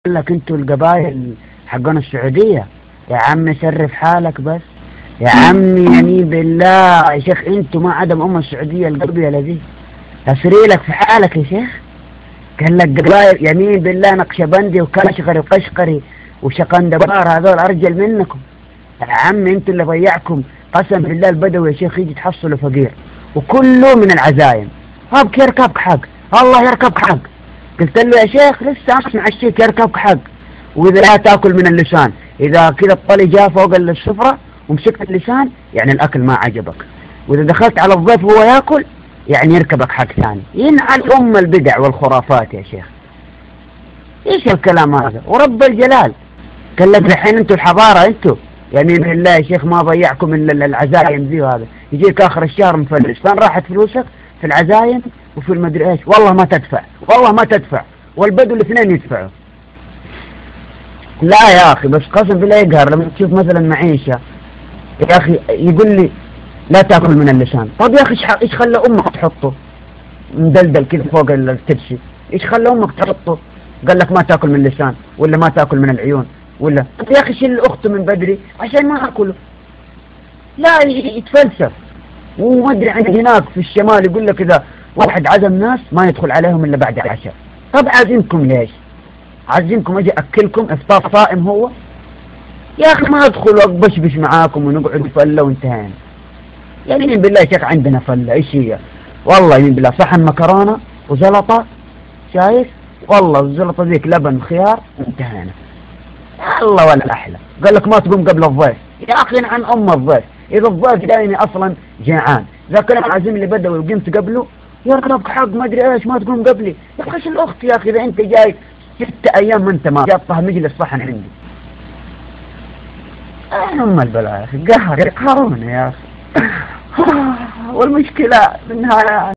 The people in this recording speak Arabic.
قال لك انتوا القبائل حقنا السعودية. يا عم سرف حالك بس يا عم، يمين بالله يا شيخ، انتوا ما عدم السعودية القبيلة دي اسري لك في حالك يا شيخ. قال لك قبائل يمين بالله نقشبندي وكاشغري وقشقري وشقندبار هذول ارجل منكم. يا عم انتوا اللي ضيعكم، قسم بالله البدوي يا شيخ يجي تحصله فقير وكله من العزايم. ابك يركبك حق، الله يركبك حق. قلت له يا شيخ لسه اسمع الشيك يركبك حق، واذا لا تاكل من اللسان، اذا كذا الطلي جاء فوق السفرة ومسكت اللسان يعني الاكل ما عجبك، واذا دخلت على الضيف وهو ياكل يعني يركبك حق ثاني. ينعل البدع والخرافات يا شيخ. ايش الكلام هذا؟ ورب الجلال قال لك الحين انتوا الحضارة، انتوا يمين بالله يا شيخ ما ضيعكم الا العزايم ذي، وهذا يجيك اخر الشهر مفلس. فين راحت فلوسك؟ في العزايم وفي المدري ايش. والله ما تدفع، والله ما تدفع، والبدو الاثنين يدفعوا. لا يا اخي بس قسم بالله يقهر لما تشوف مثلا معيشة يا اخي يقول لي لا تاكل من اللسان. طب يا اخي ايش خلى امك تحطه مدلدل كذا فوق التبسي؟ ايش خلى امك تحطه؟ قال لك ما تاكل من اللسان ولا ما تاكل من العيون ولا. طب يا اخي شيل اخته من بدري عشان ما اكله. لا يتفلسف. وما ادري عند هناك في الشمال يقول لك اذا واحد عزم ناس ما يدخل عليهم الا بعد العشاء. طب عازمكم ليش؟ عازمكم اجي اكلكم افطار صائم هو؟ يا اخي ما ادخل واقبشبش معاكم ونقعد فله وانتهينا. يمين بالله يا شيخ عندنا فله ايش هي؟ والله يمين بالله صحن مكرونه وزلطه، شايف؟ والله الزلطه ذيك لبن وخيار وانتهينا. الله ولا احلى. قال لك ما تقوم قبل الضيف. يا اخي عن الضيف، اذا الضيف جايني اصلا جيعان، اذا كان عازم لي بدوي وقمت قبله يركبك حق ما ادري ايش، ما تقوم قبلي. يا اخي الاخت يا اخي اذا انت جاي 6 ايام ما انت ما جابطها مجلس صحن عندي. البلاء يا اخي، قهروني يا اخي. والمشكله بالنهايه